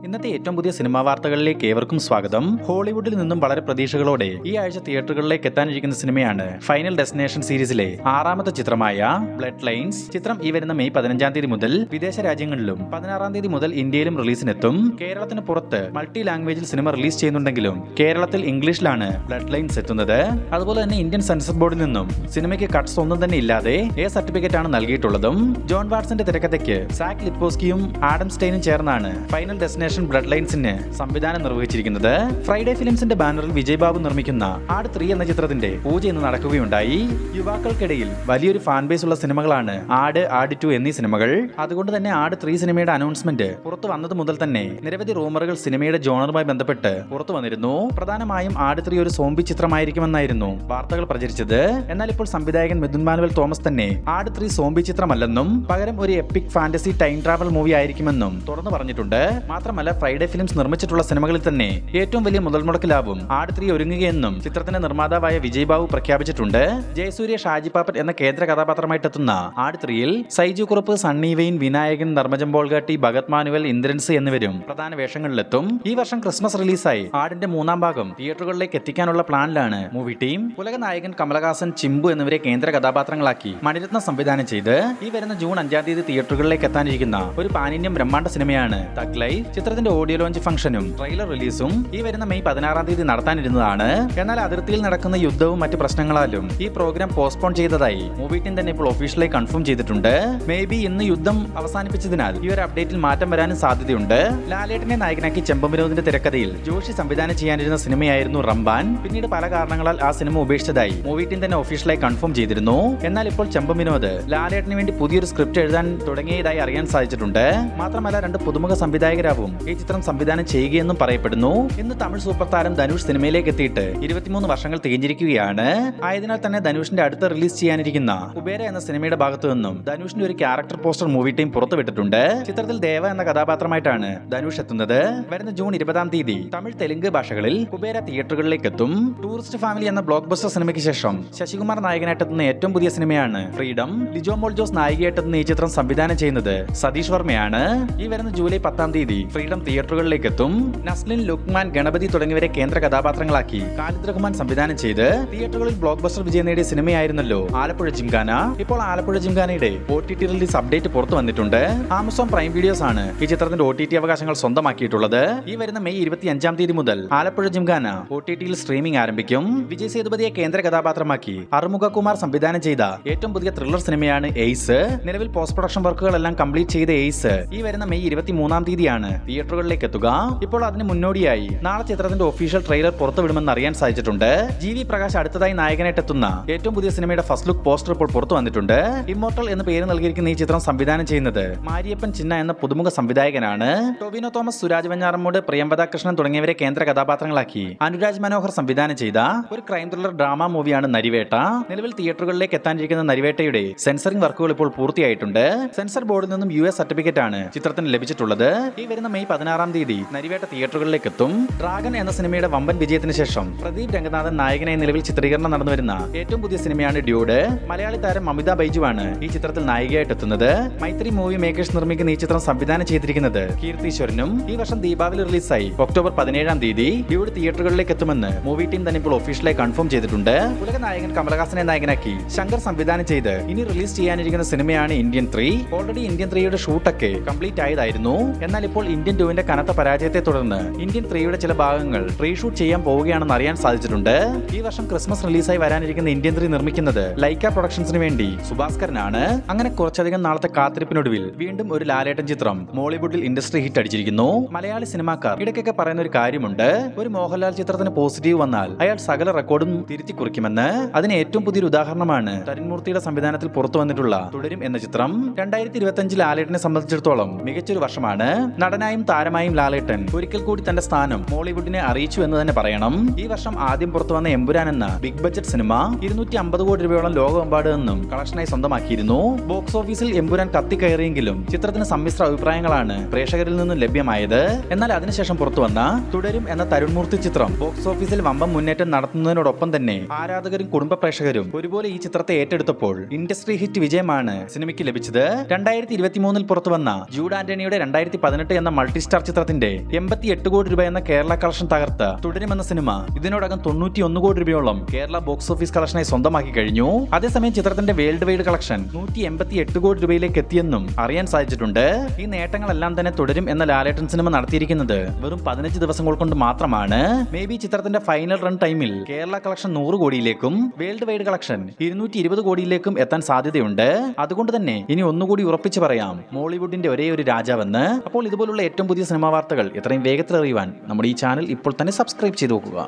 ഇന്നത്തെ ഏറ്റവും പുതിയ സിനിമാ വാർത്തകളിലേക്ക് ഏവർക്കും സ്വാഗതം. ഹോളിവുഡിൽ നിന്നും വളരെ പ്രതീക്ഷകളോടെ ഈ ആഴ്ച തിയേറ്ററുകളിലേക്ക് എത്താനിരിക്കുന്ന സിനിമയാണ് ഫൈനൽ ഡെസ്റ്റിനേഷൻ സീരീസിലെ 6ാമത്തെ ചിത്രമായ ബ്ലഡ് ലൈൻസ്. ചിത്രം ഈ വരുന്ന മെയ് 15-ാം തീയതി മുതൽ വിദേശ രാജ്യങ്ങളിലും 16-ാം തീയതി മുതൽ ഇന്ത്യയിലും റിലീസിനെത്തും. കേരളത്തിന് പുറത്ത് മൾട്ടി ലാംഗ്വേജിൽ സിനിമ റിലീസ് ചെയ്യുന്നുണ്ടെങ്കിലും കേരളത്തിൽ ഇംഗ്ലീഷിലാണ് ബ്ലഡ് ലൈൻസ് എത്തുന്നത്. അതുപോലെ തന്നെ ഇന്ത്യൻ സെൻസർ ബോർഡിൽ നിന്നും സിനിമയ്ക്ക് കട്ട്സ് ഒന്നും തന്നെ ഇല്ലാതെ സർട്ടിഫിക്കറ്റ് ആണ് നൽകിയിട്ടുള്ളതും. ജോൺ വാട്സന്റെ തിരക്കഥയ്ക്ക് സാക് ലിപ്പോസ്കിയും ആഡം സ്റ്റെയിനും ചേർന്നാണ് ഫൈനൽ ഡെസ്റ്റിനേഷൻ ബ്ലഡ് ലൈൻസിന് സംവിധാനം നിർവഹിച്ചിരിക്കുന്നത്. ഫ്രൈഡേ ഫിലിംസിന്റെ ബാനറിൽ വിജയ് ബാബു നിർമ്മിക്കുന്ന ആട് 3 എന്ന ചിത്രത്തിന്റെ പൂജ ഇന്ന് നടക്കുകയുണ്ടായി. യുവാക്കൾക്കിടയിൽ വലിയൊരു ഫാൻ ബേസ് ഉള്ള സിനിമകളാണ് ആട് 2 എന്നീ സിനിമകൾ. അതുകൊണ്ട് തന്നെ ആട് 3 സിനിമയുടെ അനൗൺസ്മെന്റ് പുറത്തു വന്നത് മുതൽ തന്നെ നിരവധി റൂമറുകൾ സിനിമയുടെ ജോണറുമായി ബന്ധപ്പെട്ട് പുറത്തു വന്നിരുന്നു. പ്രധാനമായും ആട് 3 ഒരു സോംബി ചിത്രമായിരിക്കുമെന്നായിരുന്നു വാർത്തകൾ പ്രചരിച്ചത്. എന്നാൽ ഇപ്പോൾ സംവിധായകൻ മിഥുൻ മാനുവൽ തോമസ് തന്നെ ആട് 3 സോംബി ചിത്രമല്ലെന്നും പകരം ഒരു EPIC fantasy time travel movie ആയിരിക്കുമെന്നും തുറന്നു പറഞ്ഞിട്ടുണ്ട്. മാത്രമല്ല ഫ്രൈഡേ ഫിലിംസ് നിർമ്മിച്ചിട്ടുള്ള സിനിമകളിൽ തന്നെ ഏറ്റവും വലിയ മുതൽ മുടക്കിലാവും ആട് 3 ഒരുങ്ങുകയെന്നും ചിത്രത്തിന്റെ നിർമ്മാതാവായ വിജയ് ബാബു പ്രഖ്യാപിച്ചിട്ടുണ്ട്. ജയസൂര്യ, ഷാജി പാപ്പൻ എന്ന കേന്ദ്ര കഥാപാത്രമായിട്ടെത്തുന്ന ആട് 3-ൽ സൈജു കുറുപ്പ്, സണ്ണി വെയിൻ, വിനായകൻ, നർമ്മജം ബോൾഗാട്ടി, ഭഗത് മാനുവൽ, ഇന്ദ്രൻസ് എന്നിവരും പ്രധാന വേഷങ്ങളിലെത്തും. ഈ വർഷം ക്രിസ്മസ് റിലീസായി ആടിന്റെ 3ാം ഭാഗം തിയേറ്ററുകളിലേക്ക് എത്തിക്കാനുള്ള പ്ലാനിലാണ് മൂവി ടീം. ഉലക നായകൻ കമലഹാസൻ, ചിമ്പു എന്നിവരെ കേന്ദ്ര കഥാപാത്രങ്ങളാക്കി മണിരത്നം സംവിധാനം ചെയ്ത് ഈ വരുന്ന ജൂൺ 5-ാം തീയതി തിയേറ്ററുകളിലേക്ക് എത്താനിരിക്കുന്ന ഒരു പാൻ ഇന്ത്യൻ ബ്രഹ്മാണ്ഡ സിനിമയാണ് തഗ് ലൈഫ്. ചിത്രത്തിന്റെ ഓഡിയോ ലോഞ്ച് ഫംഗ്ഷനും ട്രെയിലർ റിലീസും ഈ വരുന്ന മെയ് 16-ാം തീയതി നടത്താനിരുന്നതാണ്. എന്നാൽ അതിർത്തിയിൽ നടക്കുന്ന യുദ്ധവും മറ്റ് പ്രശ്നങ്ങളാലും ഈ പ്രോഗ്രാം പോസ്റ്റ്പോൺ ചെയ്തതായി മൂവി ടീം തന്നെ ഇപ്പോൾ ഒഫീഷ്യലായി കൺഫേം ചെയ്തിട്ടുണ്ട്. മേ ബി ഇന്ന് യുദ്ധം അവസാനിപ്പിച്ചതിനാൽ ഈ ഒരു അപ്ഡേറ്റിൽ മാറ്റം വരാനും സാധ്യതയുണ്ട്. ലാലേട്ടനെ നായകനാക്കി ചെമ്പം വിനോദിന്റെ തിരക്കഥയിൽ ജോഷി സംവിധാനം ചെയ്യാനിരുന്ന സിനിമയായിരുന്നു റംബാൻ. പിന്നീട് പല കാരണങ്ങളാൽ ആ സിനിമ ഉപേക്ഷിച്ചതായി മൂവി ടീം തന്നെ ഒഫീഷ്യലായി കൺഫേം ചെയ്തിരുന്നു. എന്നാൽ ഇപ്പോൾ ചെമ്പം വിനോദ് ലാലേട്ടന് വേണ്ടി പുതിയൊരു സ്ക്രിപ്റ്റ് എഴുതാൻ തുടങ്ങിയതായി അറിയാൻ സാധിച്ചിട്ടുണ്ട്. മാത്രമല്ല 2 പുതുമുഖ സംവിധായകരാവും ഈ ചിത്രം സംവിധാനം ചെയ്യുകയെന്നും പറയപ്പെടുന്നു. ഇന്ന് തമിഴ് സൂപ്പർ താരം ധനുഷ് സിനിമയിലേക്ക് എത്തിയിട്ട് 23 വർഷങ്ങൾ തികഞ്ഞിരിക്കുകയാണ്. ആയതിനാൽ തന്നെ ധനുഷിന്റെ അടുത്ത് റിലീസ് ചെയ്യാനിരിക്കുന്ന കുബേര എന്ന സിനിമയുടെ ഭാഗത്തു നിന്നും ധനുഷിന്റെ ഒരു ക്യാരക്ടർ പോസ്റ്റർ മൂവി ടീം പുറത്തുവിട്ടിട്ടുണ്ട്. ചിത്രത്തിൽ ദേവ എന്ന കഥാപാത്രമായിട്ടാണ് ധനുഷ് എത്തുന്നത്. വരുന്ന ജൂൺ 20-ാം തീയതി തമിഴ്, തെലുങ്ക് ഭാഷകളിൽ കുബേര തിയേറ്ററുകളിലേക്ക് എത്തും. ടൂറിസ്റ്റ് ഫാമിലി എന്ന ബ്ലോക്ക് ബസ്റ്റർ സിനിമയ്ക്ക് ശേഷം ശശികുമാർ നായകനായിട്ടെത്തുന്ന ഏറ്റവും പുതിയ സിനിമയാണ് ഫ്രീഡം. ലിജോ മോൾ ജോസ് നായികയായിട്ടെത്തുന്ന ഈ ചിത്രം സംവിധാനം ചെയ്യുന്നത് സതീഷ് വർമ്മയാണ്. ഈ വരുന്ന ജൂലൈ 10-ാം തീയതി ഫ്രീഡം തിയേറ്ററുകളിലേക്ക് എത്തും. നസ്ലിൻ, ലുക്മാൻ, ഗണപതി തുടങ്ങിയവരെ കേന്ദ്ര കഥാപാത്രങ്ങളാക്കി ഖാലിദ് റഹ്മാൻ സംവിധാനം ചെയ്ത് തിയേറ്ററുകളിൽ ബ്ലോക്ക് ബസ്റ്റർ വിജയം നേടിയ സിനിമയായിരുന്നല്ലോ ആലപ്പുഴ ജിംഖാന. ഇപ്പോൾ ആലപ്പുഴ ജിംഖാനയുടെ OTT റിലീസ് അപ്ഡേറ്റ് പുറത്തു വന്നിട്ടുണ്ട്. ആമസോൺ പ്രൈം വീഡിയോസ് ആണ് ഈ ചിത്രത്തിന്റെ OTT അവകാശങ്ങൾ സ്വന്തമാക്കിയിട്ടുള്ളത്. ഈ വരുന്ന മെയ് 25-ാം തീയതി മുതൽ ആലപ്പുഴ ജിംഖാന OTT-ൽ സ്ട്രീമിംഗ് ആരംഭിക്കും. വിജയ് സേതുപതിയെ കേന്ദ്ര കഥാപാത്രമാക്കി അറുമുഖ കുമാർ സംവിധാനം ചെയ്ത ഏറ്റവും പുതിയ ത്രില്ലർ സിനിമയാണ് എയ്സ്. നിലവിൽ പോസ്റ്റ് പ്രൊഡക്ഷൻ വർക്കുകളെല്ലാം കംപ്ലീറ്റ് ചെയ്ത എയ്സ് ഈ വരുന്ന മെയ് 23-ാം തീയതിയാണ് തിയേറ്ററുകളിലേക്ക് എത്തുക. ഇപ്പോൾ അതിന് മുന്നോടിയായി നാളെ ചിത്രത്തിന്റെ ഒഫീഷ്യൽ ട്രെയിലർ പുറത്തുവിടുമെന്ന് അറിയാൻ സാധിച്ചിട്ടുണ്ട്. GV പ്രകാശ് അടുത്തതായി നായകനായിട്ടെത്തുന്ന ഏറ്റവും പുതിയ സിനിമയുടെ ഫസ്റ്റ് ലുക്ക് പോസ്റ്റർ ഇപ്പോൾ പുറത്തു വന്നിട്ടുണ്ട്. ഇമ്മോർട്ടൽ എന്ന് പേര് നൽകിയിരിക്കുന്ന ഈ ചിത്രം സംവിധാനം ചെയ്യുന്നത് മാരിയപ്പൻ ചിന്ന എന്ന പുതുമുഖ സംവിധായകനാണ്. ടൊവിനോ തോമസ്, സുരാജ് വെഞ്ഞാറമ്മൂട്, പ്രിയംവദ കൃഷ്ണൻ തുടങ്ങിയവരെ കേന്ദ്ര കഥാപാത്രങ്ങളാക്കി അനുരാജ് മനോഹർ സംവിധാനം ചെയ്ത ഒരു ക്രൈം ത്രില്ലർ ഡ്രാമ മൂവിയാണ് നരിവേട്ട. നിലവിൽ തിയേറ്ററുകളിലേക്ക് എത്താനിരിക്കുന്ന നരിവേട്ടയുടെ സെൻസറിംഗ് വർക്കുകൾ ഇപ്പോൾ പൂർത്തിയായിട്ടുണ്ട്. സെൻസർ ബോർഡിൽ നിന്നും US സർട്ടിഫിക്കറ്റ് ആണ് ചിത്രത്തിന് ലഭിച്ചിട്ടുള്ളത്. ഈ വരുന്ന മെയ് 16-ാം തീയതി നരിവേട്ട തിയേറ്ററുകളിലേക്ക് എത്തും. ഡ്രാഗൻ എന്ന സിനിമയുടെ വമ്പൻ വിജയത്തിന് ശേഷം പ്രദീപ് രംഗനാഥൻ നായകനായി നിലവിൽ ചിത്രീകരണം നടന്നുവരുന്ന ഏറ്റവും പുതിയ സിനിമയാണ് ഡ്യൂഡ്. മലയാളി താരം അമിത ബൈജുവാണ് ഈ ചിത്രത്തിൽ നായികയായിട്ട് എത്തുന്നത്. മൈത്രി മൂവി മേക്കേഴ്സ് നിർമ്മിക്കുന്ന ഈ ചിത്രം സംവിധാനം ചെയ്തിരിക്കുന്നത് കീർത്തീശ്വരനും. ഈ വർഷം ദീപാവലി റിലീസായി ഒക്ടോബർ 17-ാം തീയതി ഡ്യൂഡ് തിയേറ്ററുകളിലേക്ക് എത്തുമെന്ന് മൂവി ടീം തന്നെ ഇപ്പോൾ ഒഫീഷ്യലായി കൺഫേം ചെയ്തിട്ടുണ്ട്. ഉലക നായകൻ കമലഹാസനെ നായകനാക്കി ശങ്കർ സംവിധാനം ചെയ്ത് ഇനി റിലീസ് ചെയ്യാനിരിക്കുന്ന സിനിമയാണ് ഇന്ത്യൻ 3. ഓൾറെഡി ഇന്ത്യൻ 3യുടെ ഷൂട്ടൊക്കെ കംപ്ലീറ്റ് ആയതായിരുന്നു. എന്നാൽ ഇപ്പോൾ ഇന്ത്യൻ 2ന്റെ കനത്ത പരാജയത്തെ തുടർന്ന് ഇന്ത്യൻ 3യുടെ ചില ഭാഗങ്ങൾ റീഷൂട്ട് ചെയ്യാൻ പോവുകയാണെന്ന് അറിയാൻ സാധിച്ചിട്ടുണ്ട്. ഈ വർഷം ക്രിസ്മസ് റിലീസായി വരാനിരിക്കുന്ന ഇന്ത്യൻ 3 നിർമ്മിക്കുന്നത് ലൈക്ക പ്രൊഡക്ഷൻസിന് വേണ്ടി സുഭാസ്കരനാണ്. അങ്ങനെ കുറച്ചധികം നാളത്തെ കാത്തിരിപ്പിനൊടുവിൽ വീണ്ടും ഒരു ലാലേട്ടൻ ചിത്രം മോളിവുഡിൽ ഇൻഡസ്ട്രി ഹിറ്റ് അടിച്ചിരിക്കുന്നു. മലയാളി സിനിമാക്കാർ ഇടയ്ക്കൊക്കെ പറയുന്ന ഒരു കാര്യമുണ്ട്, ഒരു മോഹൻലാൽ ചിത്രത്തിന് പോസിറ്റീവ് വന്നാൽ അയാൾ സകല റെക്കോർഡും തിരുത്തി കുറിക്കുമെന്ന്. അതിന് ഏറ്റവും പുതിയൊരു ഉദാഹരണമാണ് തരുൺമൂർത്തിയുടെ സംവിധാനത്തിൽ പുറത്തു വന്നിട്ടുള്ള തുടരും എന്ന ചിത്രം. 2025 ലാലേട്ടനെ സംബന്ധിച്ചിടത്തോളം മികച്ചൊരു വർഷമാണ്. നടനായും താരമായും ലാലേട്ടൻ ഒരിക്കൽ കൂടി തന്റെ സ്ഥാനം മോളിവുഡിനെ അറിയിച്ചു എന്ന് തന്നെ പറയണം. ഈ വർഷം ആദ്യം പുറത്തു വന്ന എമ്പുരാൻ എന്ന ബിഗ് ബഡ്ജറ്റ് സിനിമ 250 കോടി രൂപയോളം ലോകമെമ്പാട് നിന്നും കളക്ഷനായി സ്വന്തമാക്കിയിരുന്നു. ബോക്സ് ഓഫീസിൽ എമ്പുരാൻ കത്തിക്കയറിയെങ്കിലും ചിത്രത്തിന് സമ്മിശ്ര അഭിപ്രായങ്ങളാണ് പ്രേക്ഷകരിൽ നിന്നും ലഭ്യമായത്. എന്നാൽ അതിനുശേഷം പുറത്തു വന്ന തുടരും എന്ന തരുൺമൂർത്തി ചിത്രം ബോക്സ് ഓഫീസിൽ വമ്പം മുന്നേറ്റം നടത്തുന്നതിനോടൊപ്പം തന്നെ ആരാധകരും കുടുംബ പ്രേക്ഷകരും ഒരുപോലെ ഈ ചിത്രത്തെ ഏറ്റെടുത്തപ്പോൾ ഇൻഡസ്ട്രി ഹിറ്റ് വിജയമാണ് സിനിമയ്ക്ക് ലഭിച്ചത്. 2023-ൽ പുറത്തു വന്ന ജൂഡ് ആന്റണിയുടെ 2018 എന്ന മൾട്ടി സ്റ്റാർ ചിത്രത്തിന്റെ 88 കോടി രൂപ എന്ന കേരള കളക്ഷൻ തകർത്ത് തുടരുമെന്ന സിനിമ ഇതിനോടകം 91 കോടി രൂപയോളം കേരള ബോക്സ് ഓഫീസ് കളക്ഷനായി സ്വന്തമാക്കി കഴിഞ്ഞു. അതേസമയം ചിത്രത്തിന്റെ വേൾഡ് വൈഡ് കളക്ഷൻ 188 കോടി രൂപയിലേക്ക് എത്തിയെന്നും അറിയാൻ സാധിച്ചിട്ടുണ്ട്. ഈ നേട്ടങ്ങളെല്ലാം തന്നെ തുടരും എന്ന ലാലേട്ടൻ സിനിമ നടത്തിയിരിക്കുന്നത് വെറും 15 ദിവസങ്ങൾ കൊണ്ട് മാത്രമാണ്. മേ ബി ചിത്രത്തിന്റെ ഫൈനൽ റൺ ടൈമിൽ കേരള കളക്ഷൻ 100 കോടിയിലേക്കും വേൾഡ് വൈഡ് കളക്ഷൻ 220 കോടിയിലേക്കും എത്താൻ സാധ്യതയുണ്ട്. അതുകൊണ്ട് തന്നെ ഇനി ഒന്നുകൂടി ഉറപ്പിച്ച് പറയാം, മോളിവുഡിന്റെ ഒരേ ഒരു രാജാവെന്ന്. അപ്പോൾ ഇതുപോലുള്ള ഏറ്റവും പുതിയ സിനിമാ വാർത്തകൾ എത്രയും വേഗത്തിൽ അറിയുവാൻ നമ്മുടെ ഈ ചാനൽ ഇപ്പോൾ തന്നെ സബ്സ്ക്രൈബ് ചെയ്ത് നോക്കുക.